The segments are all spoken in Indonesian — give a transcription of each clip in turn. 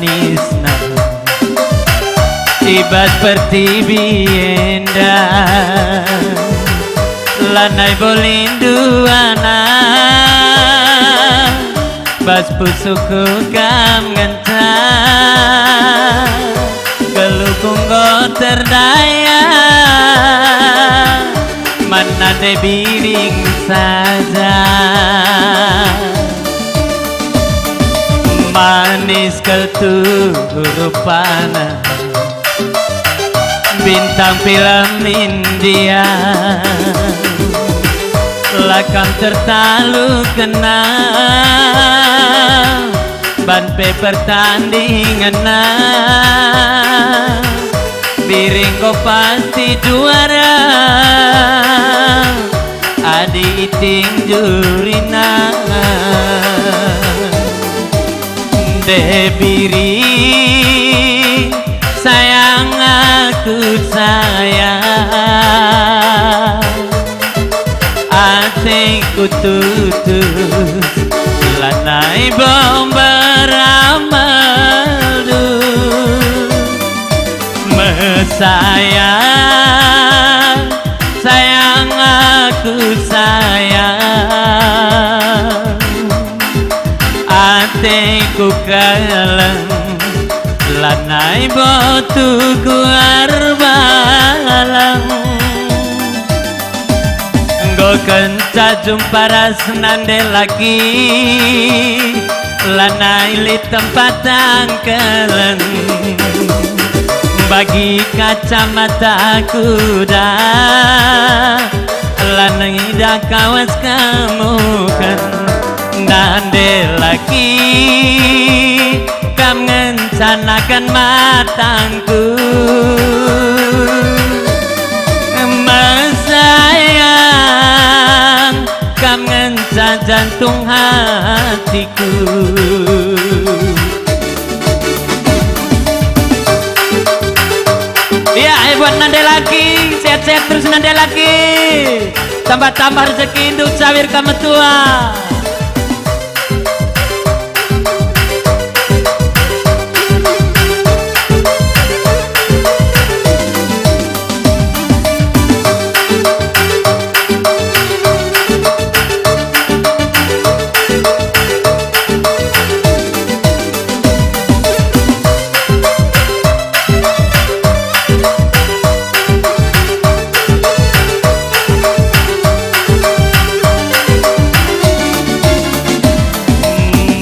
manisna tiba seperti bienda lanai bolinduana bas pusuku kam ngenta gelukung go terdaya mana de biring saja manis keturupana bintang film India lakam tertalu kenal ban paper tandingan biring kau pasti juara adi iting jurina biring sayang aku sayang hatiku tutus lanai bom beramaldu mesayang sayang aku sayang hatiku kalem lanai botuku arbalang go kenca jumpa rasnande lagi lanai li tempat angkelen bagi kacamata kuda lanai dah kawas kamu kan nande lagi kam ngencanakan matangku sayang kam ngencan jantung hatiku ya buat nande lagi sehat-sehat terus nande lagi tambah-tambah rezeki induk cawir kamu tua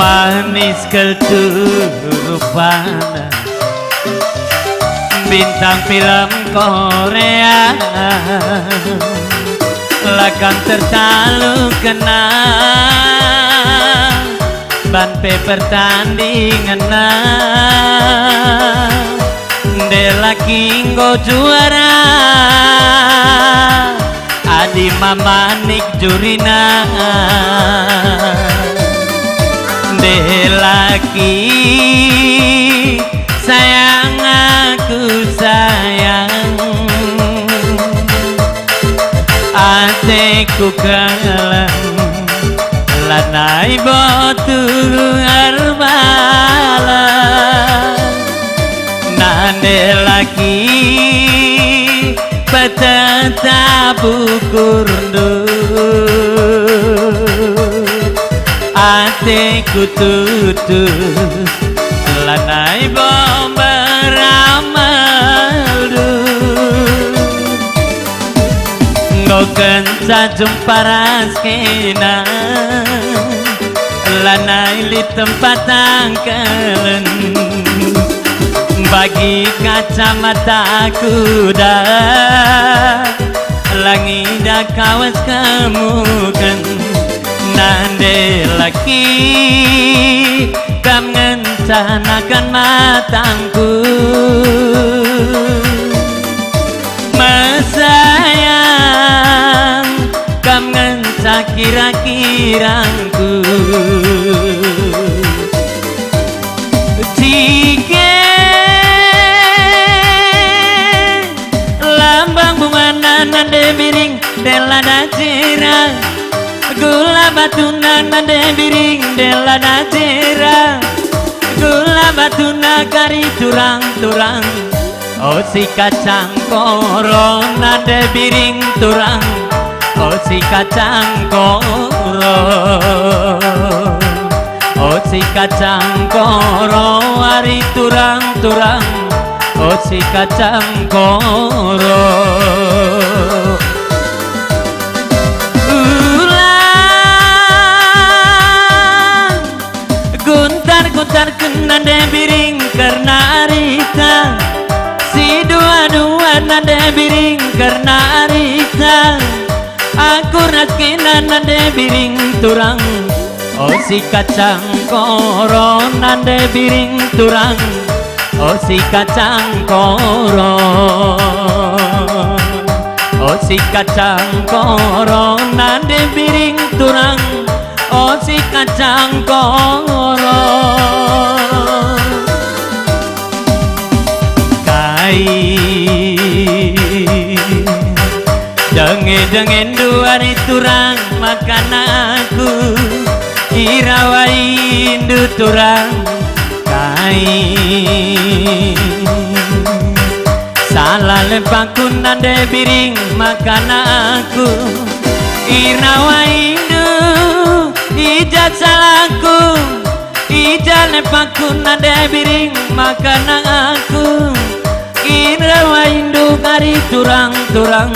manis keturupana bintang film Korea lakam tertalu kenal ban paper tandingan de laki go juara adi mamanik jurina de laki sayang aku sayang hatiku kalem lanai botu arbala nande laki petata bukurdu hatiku tutus lanai bom beramaldu ngoken jumpa raskena lanai li tempat angkelen bagi kacamata kuda langida kawas kamu kan nande laki kam ngencanakan matangku mesayang kam ngencak kira-kirangku jika lambang bunga nande miring delada cirang gula batunan nande biring delada cirang Ulah batu nagari turang-turang, oh si kacang koro nade biring turang, oh si kacang koro, oh si kacang koro hari turang-turang, oh si kacang koro. Guntar nade biring karena arita, si dua-dua nade biring karena arita, aku raskina nade biring turang, oh si kacang koro nade biring turang, oh si kacang koro, oh si kacang koro nade biring turang, oh si kacang koro. Kai dengen dua di turang makan aku, irawa indu turang. Kai salah lepaku nade biring makan aku, irawa indu ijat salahku, ijat lepaku nade biring makan aku, irawa indu kari turang-turang,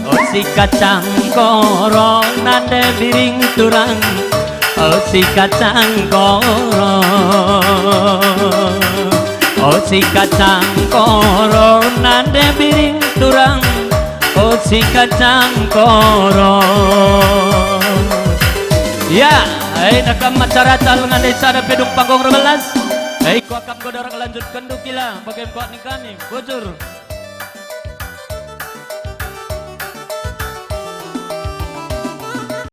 oh si kacang koro nade biring turang, oh si kacang koro, oh si kacang koro nade biring turang, oh si kacang koro. Ya, nakam masyarakat dengan desa ada pedung pagong 12. Ko akan godorang lanjutkan dukila bagai kuat nikah nih, bocor.